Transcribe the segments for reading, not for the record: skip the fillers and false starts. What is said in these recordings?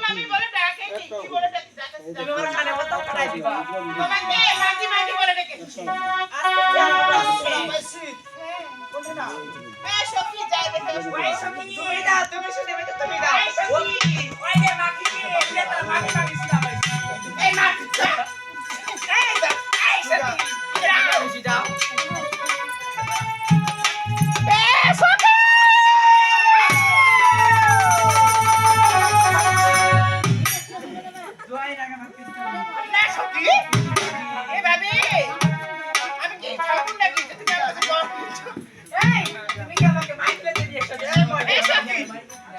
মামি বলে ডাকে কি বলে ডাকে তুমি ওর কানে মতো করাই দিবা তোমাকে মাঝি মাঝি বলে ডেকেছি আজকে যাও বেশি কোনে না এই সখী যাই দেখে ওই সখী তুমি দাও তুমি শুনে বেটা তুমি দাও ওই ওই রে মাখি রে তার মাখি মাখি ছিলা ভাই এই মাখি এই দাও এই সখী যাও বেশি যাও এই সখী জয় রাগা মাখি না সখী এ ভাবি আমি কি খাবো নাকি তুমি আমাকে বল এই তুমি কি আমাকে মাইক লেগে দিয়েছো এই সখী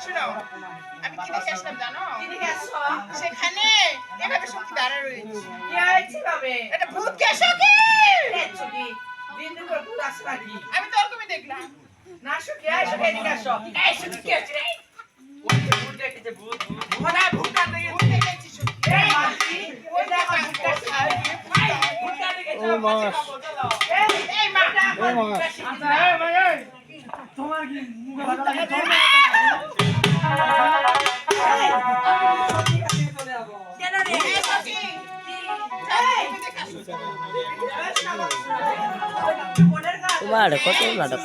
শুনো আমি কি দেখে আসলাম জানো কি দেখে আসছো সেখানে এভাবে সখী দাঁড়া রয়েছে কি আইছি ভাবে এটা ভূত কে সখী এই সখী দিন দিন করে ভূত আসে নাকি আমি তো ওরকমই দেখলাম না সখী এই সখী এদিকে আসো এই সখী কি আছে রে ওই ভূত দেখেছে ভূত মনে ভূত আর দেখেছি সখী এই মাসি ওই দেখো ভূতটা খায় ভূতটা দেখেছো ও মা এই মাটা এই মা এই তোমার কি মুখ ভালো লাগে কেন রে এই সখী তোমার কত নাটক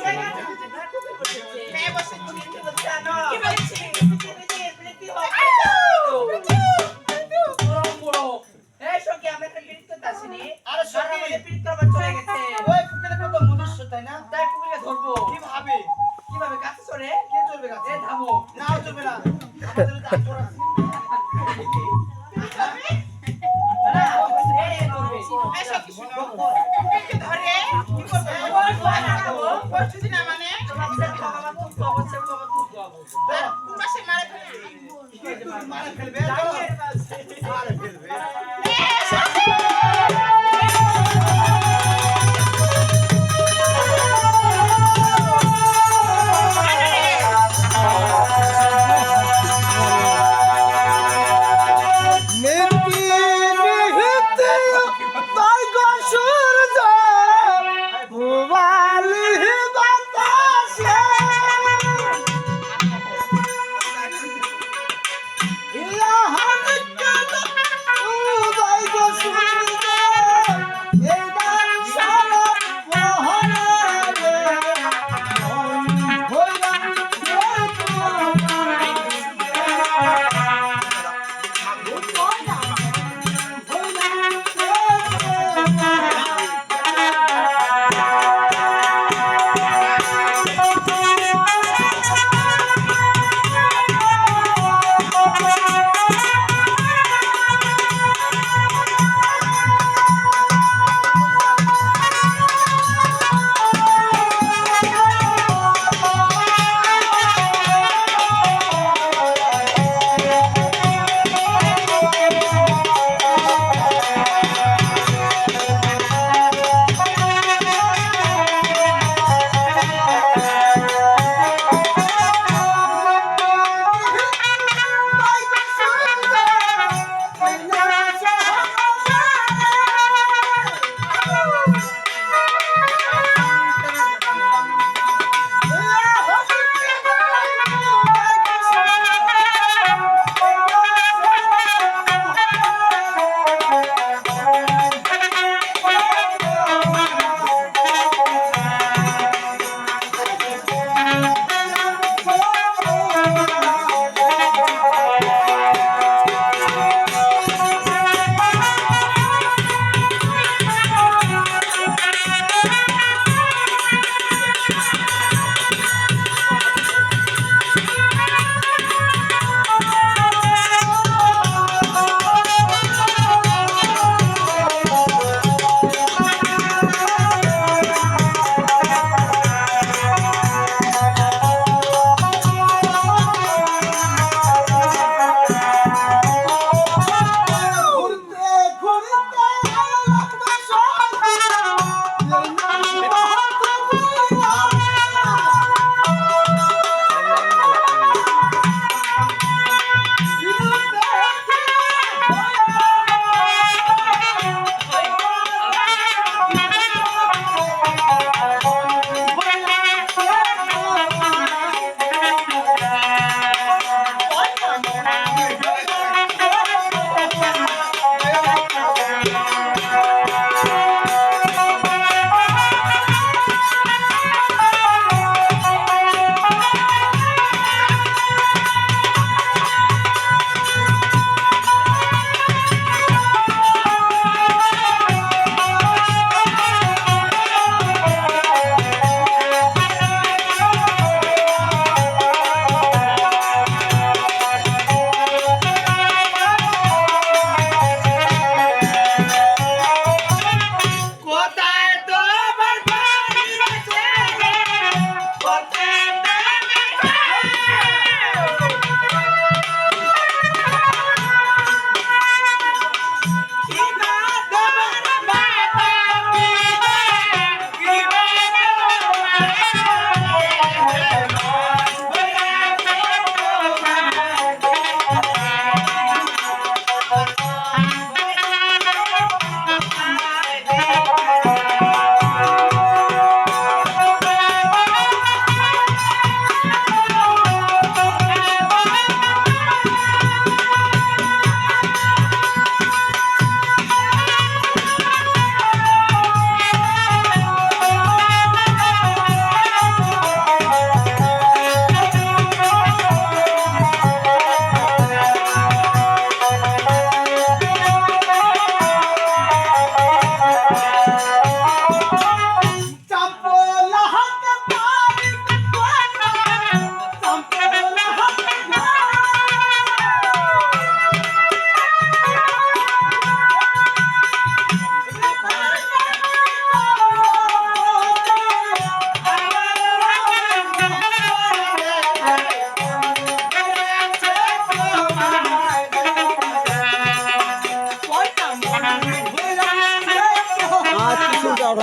কিভাবে কাছে চলে কে চলবে কাছে ধামো না চলবে না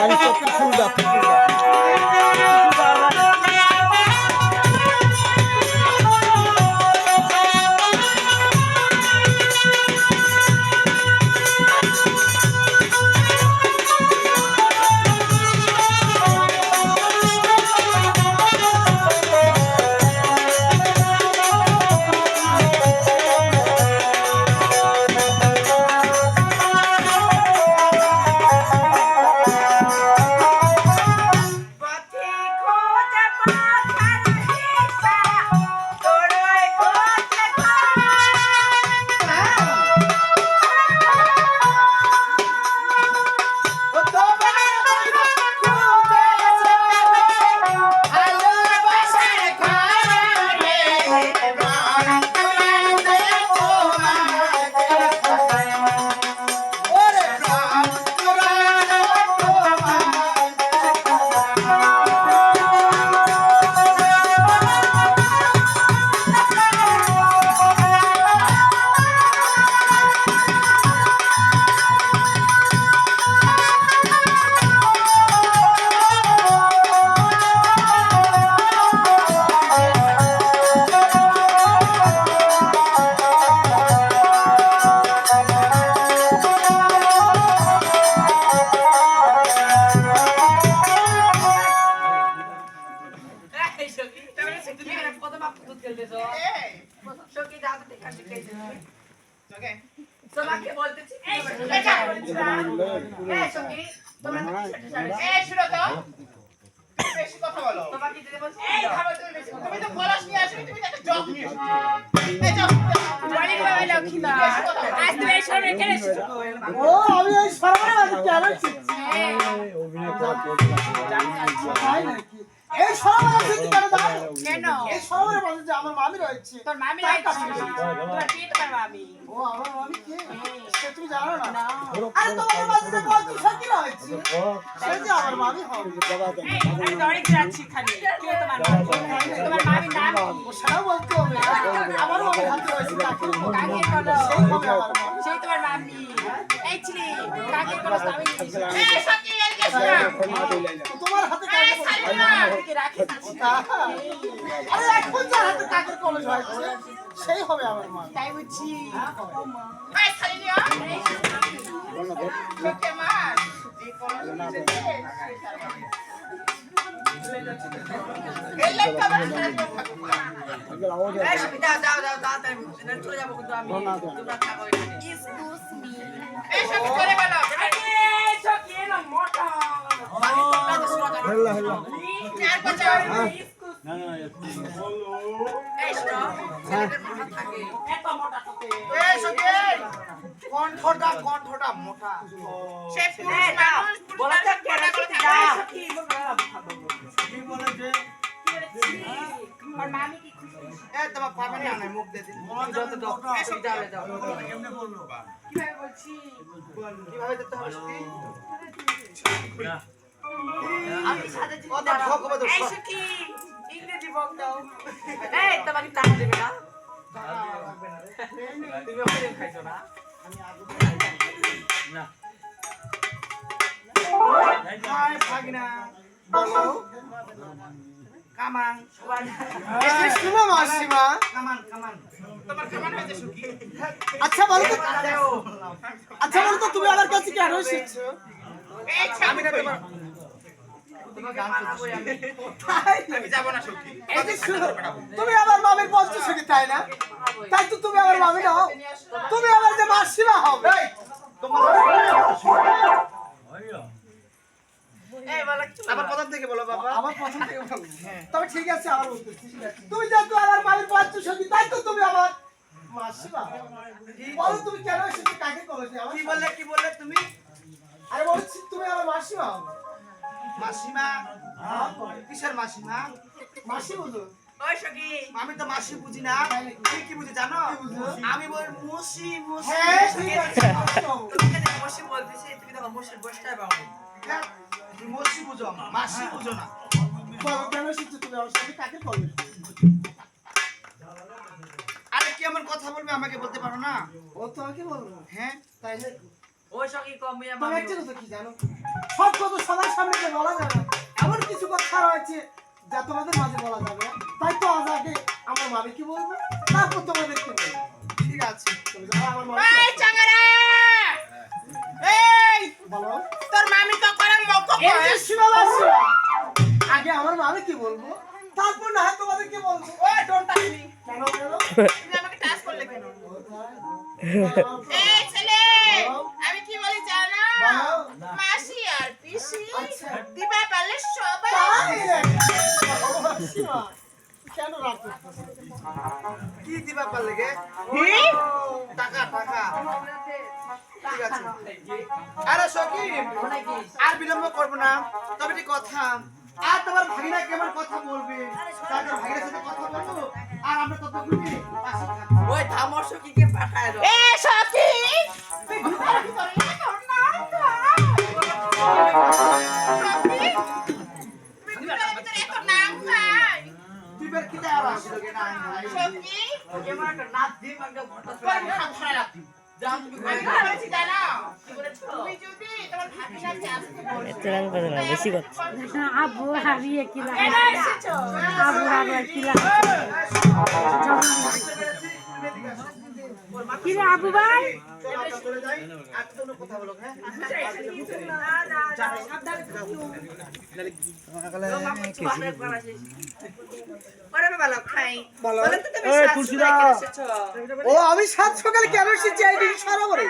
জানিস তো কি ফুল দাও পথে খোঁজে পাখার দিশা, তোরই খোঁজে তোমাকে বলতেছি এই সঙ্গী তোমরা এই শুনো তো বেশি কথা বলো তোমাকে দিতে বলছি এই খাবার তুমি বেশি তুমি তো পলাশ নিয়ে আসো তুমি একটা জগ নিয়ে এসো এই জগ বাড়ি বাবা লক্ষ্মীদা আজ তুমি এই সরবে কেন এসেছো ও আমি এই সরবরে বাজে কেন শিখছি অভিনয় করা করতে তাই নাকি এই সরবরে শিখছি কেন জানো কেন এই সরবরে বাজে যে আমার মামি রয়েছে তোর মামি রাইছি তোর কি তোমার মামি ও আমার মামি কে সে তুমি জানো না আরে তোমার বাজে যে কত সাকি রয়েছে সে যে আমার মামি হবে আমি দড়ি যাচ্ছি খালি কে তোমার মামি তোমার মামির নাম কি ও সেটাও বলতে হবে আমারও মামি হাতে রয়েছে কাকে কাকে বলো সেই হবে আমার মামি সেই তোমার মামি এই ছিলি কাকে বলো আমি এই সঙ্গী এদিকে এসো না তোমার হাতে এই কাকে সালিমা এদিকে রাখি আরে এখন যার হাতে কাকের কলস হয়েছে সেই হবে আমার মামি তাই বুঝছি এই সালিমা লোকে মার এই কলস নিচে এই লাইট কভার এই সুবিধা দাও তাড়াতাড়ি চলে যাবো কিন্তু আমি তোমরা থাকো এখানে এক্সকিউজ মি এই সব করে বলো এই সব কি না মোটা হেল্লা হেল্লা আর বাঁচাও এক্সকিউজ না না এই শোনো ছেলেদের মাথা থাকে এত মোটা থাকে এই সঙ্গে কণ্ঠটা মোটা সে পুরুষ মানুষ বলা যাক কেন করতে যা কি বলেছে আর মামি কি খুশি এ তোমার পাবে না আমি মুখ দিয়ে দিই যত দাও এসব যাবে দাও কেমনে বললো কিভাবে বলছি কিভাবে দিতে হবে শুনি আমি সাথে ও তো ঠক হবে তো এই কি ইংরেজি বক দাও এই তোমাকে টাকা দেবে না তুমি ওখানে খাইছো না না হাই ভাগনা বলো কামান এই শুনো মাসিমা কামান তোমার কামান হয়েছে সুখী আচ্ছা বলো তো আচ্ছা বলো তো তুমি আমার কাছে কেন এসেছো এই আমি না তোমার তোমাকে মানাবো আমি তাই আমি যাব না সুখী এই যে শুনো তুমি আমার মামির পঞ্চসখী তাই না তাই তো তুমি আমার মামি নাও তুমি আমার যে মাসিমা হবে তোমার এই বলো কি আবার প্রথম থেকে বলো বাবা আবার প্রথম থেকে বলো তবে ঠিক আছে আবার বলতেছি তুমি যেহেতু আমার মামির পঞ্চসখী তাই তো তুমি আমার মাসিমা বলো তুমি কেন এসেছো কাকে করেছো কি বললে তুমি আরে বলছি তুমি আমার মাসিমা হবে মাসিমা কিসের মাসিমা মাসি বুঝো ওই সখী আমি তো মাসি বুঝি না তুমি কি বুঝি জানো আমি বল মুসি মুসি হ্যাঁ ঠিক আছে তুমি যদি মশি বলতেছি তুমি তো মশির বসটাই পাবো হ্যাঁ, তুমি মুসি বুঝো মাসি বুঝো না বলো কেন এসেছো তুমি আমার সাথে কাকে করেছো আরে কি আমার কথা বলবে আমাকে বলতে পারো না ও তোমাকে বলবো হ্যাঁ তাইলে ওই সকি কমই তবে আমার একটা কথা কি জানো, সব কথা সবার সামনে যে বলা যাবে না। এমন কিছু কথা রয়েছে যা তোমাদের মাঝে বলা যাবে না। তাই তো আজ আগে আমার মামিকে বলবো, তারপর তোমাদেরকে বলবো। ঠিক আছে তবে যারা আমার এই মামি চাঙ্গারা এই বলো, তোর মামি তো করে মকো এই করে যে সীমাবাসী, আগে আমার মামিকে বলবো, তারপর না হয় তোমাদেরকে বলবো। ও ডোন্ট টাচ মি কেন কেন? তুমি আমাকে টাচ করলে কেন ও তাই? এই ছেলে আমি কি বলি জানো বলো। মাসি আর পিসি আচ্ছা। দিবা পারলে সবাই তাই নাকি? সীমা, কেন রাগ করতেছো? কি দিবা পারলে গে কি টাকা টাকা ঠিক আছে আরে সকি আর বিলম্ব করব না তবে ঠিক কথা আর তোমার ভাগিনা কেমন কথা বলবে, তারপর ভাগিনার সাথে কথা বলবো, আর আমরা ততক্ষণে পাশে থাকবো। ওই থামর সকিকে পাঠায় দাও এ সখি তুই ঘুরে করে না সখি তুমি ঘুরে ভিতরে এত নাম খাই তুই বের কি দেয়া আসলো গে না সখি কেমন একটা নাচ দিম একটা ঘটা তোর মুখ ধরে রাখ যাও তুমি আমি ঘরে কি বলেছি জানো কি বলেছো তুমি যদি তোমার ভাগিনাকে আজকে বলছো এত রাগ করে না, বেশি করছে। আবু হারিয়ে কি লাগে এরা এসেছো আবু হারিয়ে কি লাগে কি রে আবু ভাই চলে যাই আর তো কোনো কথা বলো হ্যাঁ ও আমি সাত সকালে কেন এসেছি এই দিন সরোবরে?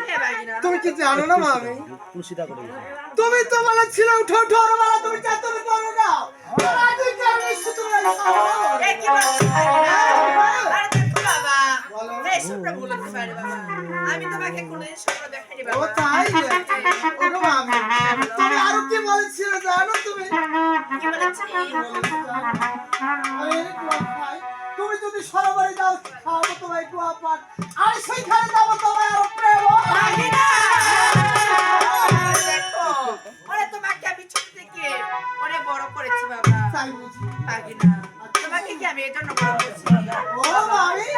তুমি কি জানো না মামি? তুলসীদা করে তুমি তো বলেছিল উঠো উঠো ওর বেলা তুমি চাতরে করো না। আর আজকে কেন এসেছি তুমি এই সরোবরে? এ কি বলছো আরে দেখো বাবা বলো। এই সবটা বলতে পারে বাবা আমি তোমাকে কোনোদিন স্বপ্ন দেখাইনি ও বাবা তাই ওগো মামি, তুমি আরো কি বলেছিলে জানো তুমি? কি বলেছি তুমি যদি সরোবরে যাও খাওয়াবো তোমায় গোয়া পান, আর সেইখানে যাবো তোমায় আরো প্রেম। দেখো ওরে তোমাকে আমি ছোট থেকে অনেক বড় করেছি বাবা তাই বুঝি? পাগিনা তোমাকে কি আমি এর জন্য বড় করছি ও মামি,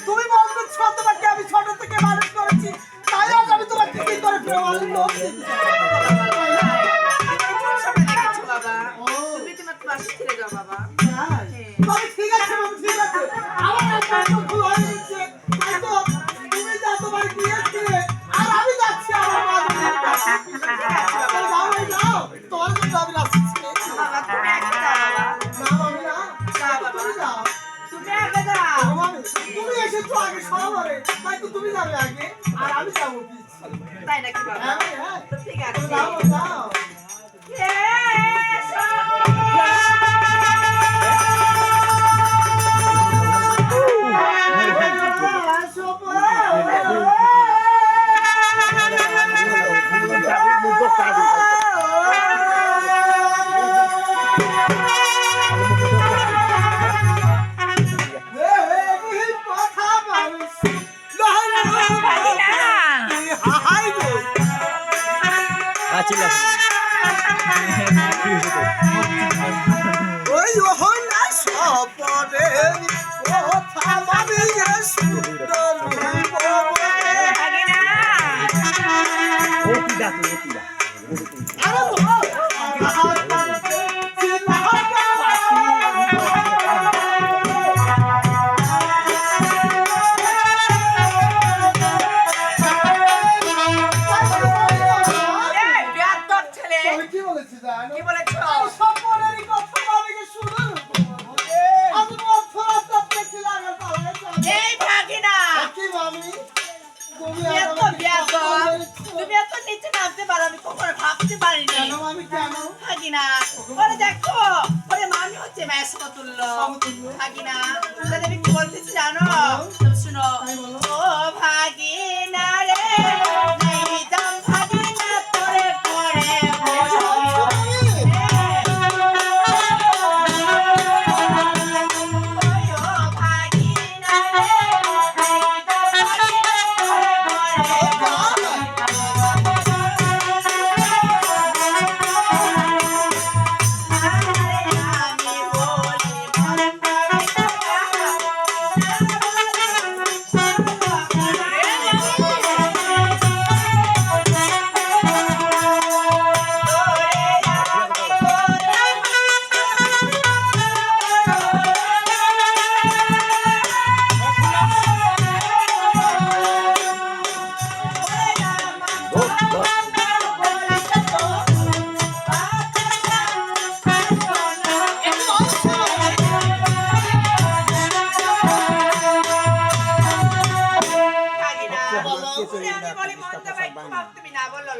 তুমি বলতেছ তোমাকে আমি ছোট থেকে মানুষ করেছি, তাই আজ আমি তোমাকে কি করে প্রেম আনলো? তুমি কোন স্বপ্ন দেখেছো বাবা ও। তুমি তোমার পাশে ছেড়ে যাও বাবা তবে ঠিক আছে মামি, ঠিক আছে। আমার একটা ভুল হয়ে গেছে, তাই তো তুমি যা তোমার বিয়ে দিয়ে, আর আমি যাচ্ছি আমার মায়ের কাছে। যাও ভাই, যাও, তোমার জন্য আমি রাস্তা ছেড়েছি। বাবা তুমি আগে যাও বাবা না মামি না, তুমি যাও। তুমি আগে যাও ও মামি, তুমি এসেছো আগে সরোবরে, তাই তো তুমি যাবে আগে, আর আমি যাবো পিছনে। তাই নাকি বাবা হ্যাঁ ভাই, হ্যাঁ। তো ঠিক আছে যাও, যাও। আছিলাম ওই ওহনা সপরে কথা মামি সুন্দর ও কি ডাকে ও কি ডাকে ছেলে কি বলেছি জানো? কি বলেছো সপরের কথা মামিকে শুনো আমি মথুরা সত্যি লাগা পালে এই ভাগিনা কি মামি তুমি এত তুমি এত নিচে নামতে পারো আমি কখনো ভাবতে পারিনি কেন মামি কেন ভাগিনা ওরে দেখো ওরে মামি হচ্ছে মেসমতুল্য ভাগিনা তাহলে আমি কি বলতেছি জানো তুমি শুনো ও ভাগিনা রে নাই দাম ভাগিনা তোরে করে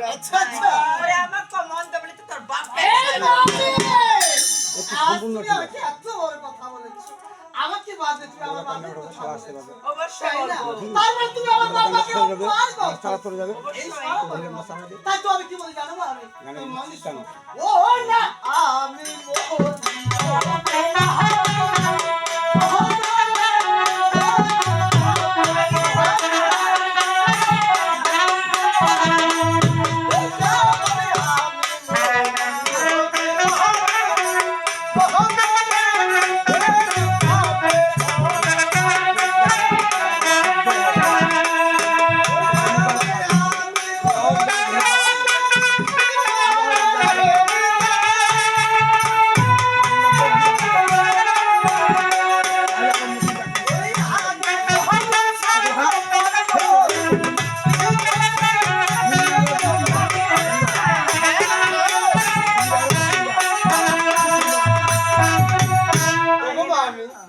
আচ্ছা আচ্ছা আজ তুমি আমাকে এত বড় কথা বলেছো আমাকে বাদ দিয়ে তুমি আমার বাবার কথা বলেছো তাই না তারপর তুমি আমার বাবাকে অপমান করছো এই সব তাই তো আমি কি বলি জানো না আমি মনে শোনো ও না আমি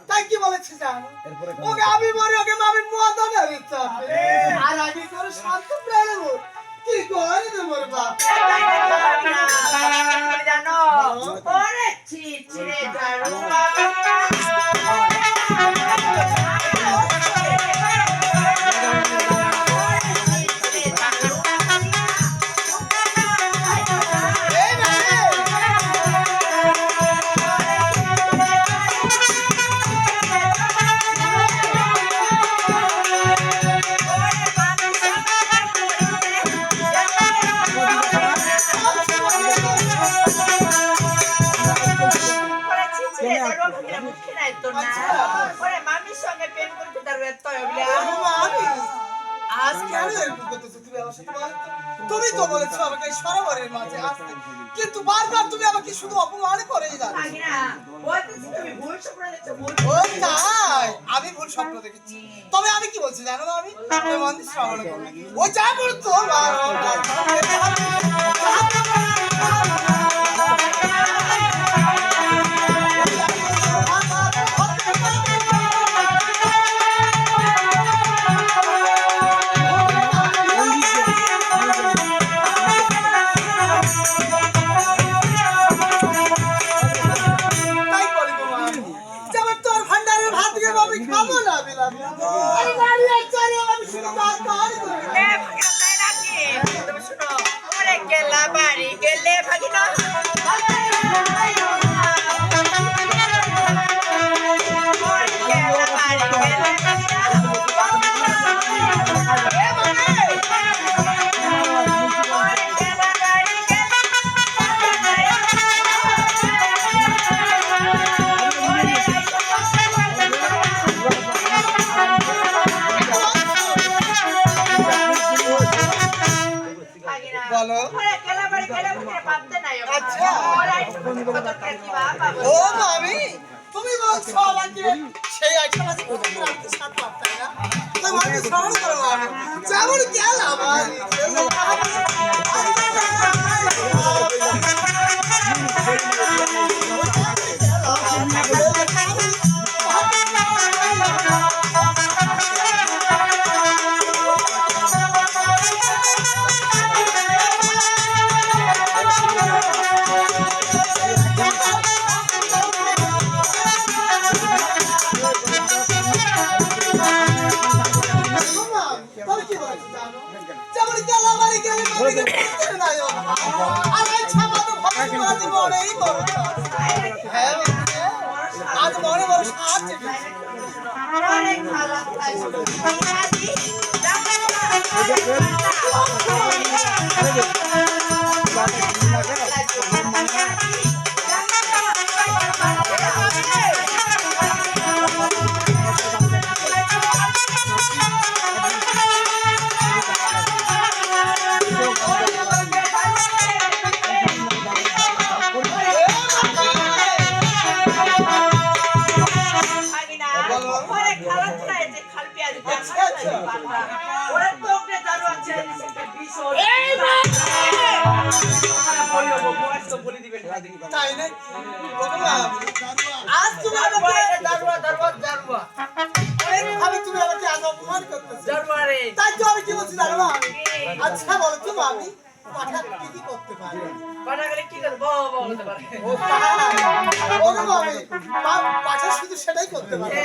তাই কি বলেছি জানো ওকে আমি মরি ওকে মামি মদ না দিতে আর আমি করে শান্ত প্রাণে কি করে দেব রে বাপ জানো ওরে ছিড়ে জানো মামির সঙ্গে প্রেম করতে তার আজ কেন এরকম করতেছো তুমি আমার সাথে বলো তুমি তো বলেছো আমাকে সরোবরের মাঝে আসতে কিন্তু বারবার তুমি আমাকে শুধু অপমান করেই যাচ্ছ ও তাই আমি ভুল স্বপ্ন দেখেছি তবে আমি কি বলছি জানো না আমি মন্দির শ্রবণ করবো ও যা বলতো বাড়ি গেলে ভাগিনা বলো আচ্ছা ও মামি তুমি বলছো আমাকে সেই আইটেম আছে কোথায় রাখতে সাত লাখ তাই না তো মানে শ্রবণ করো মামি যেমন গেল আমার আজ মনে বড় সাহায্য অনেক ভালো ওরা তো দারু আছে বলি হবো বয়স তো বলি দিবে না তাই না ওকে মা আজ তুমি আমাকে জারুয়া আমি তুমি আমাকে আজ অপমান করতেছো জারুয়া রে তাই তো আমি কি বলছি জানো না আচ্ছা বলো তো আমি পাঠা কি করতে পারি পাটা গেলে কি করব বাবা বলতে পারে ও পাঠা শুধু সেটাই করতে পারে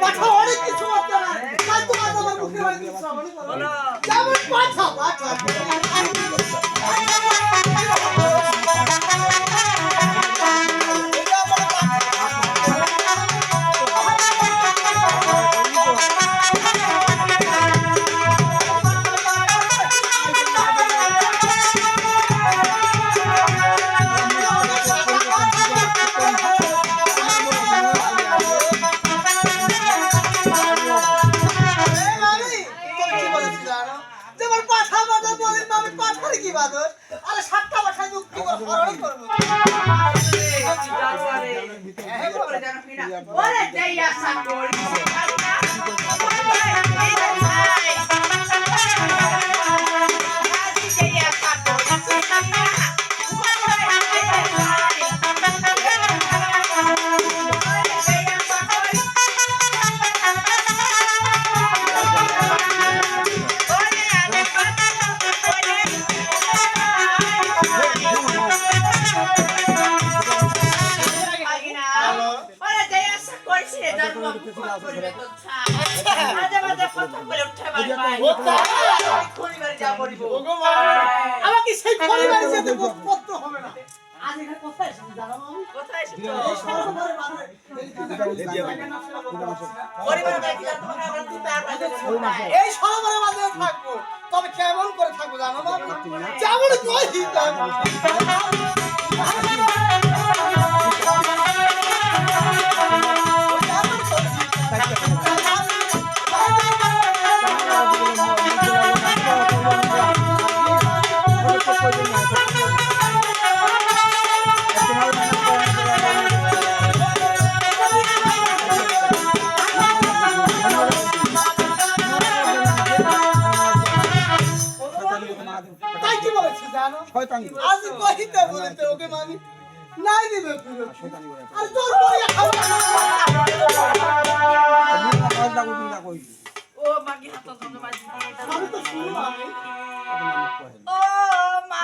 পাঠা অনেক কিছু করতে পারে তাই তো আজ আমার মুখে বাড়ি দিচ্ছ বলো যেমন পাঠা পাঠা আরে সাতটা বাসায় যুক্তি করবো জারুয়া রে এ বলে জানো কি না ওরে দেইয়া সাকরি আমাকে সেই পরিবারে যেতে পত্র হবে না আজ এখানে কোথায় এসেছি জানো আমি কোথায় এসেছো এই সরকারের বাজারে এই সরকারের বাজারে থাকবো তবে কেমন করে থাকবো জানো না যেমন কই তাই কি বলেছি জানো আজ কইতে বলেতে ওকে মানি নাই দিবে পুরো আর তোর পরে ও মাগি হাত ধন্যবাদ আমি তো শুনলাম ও মা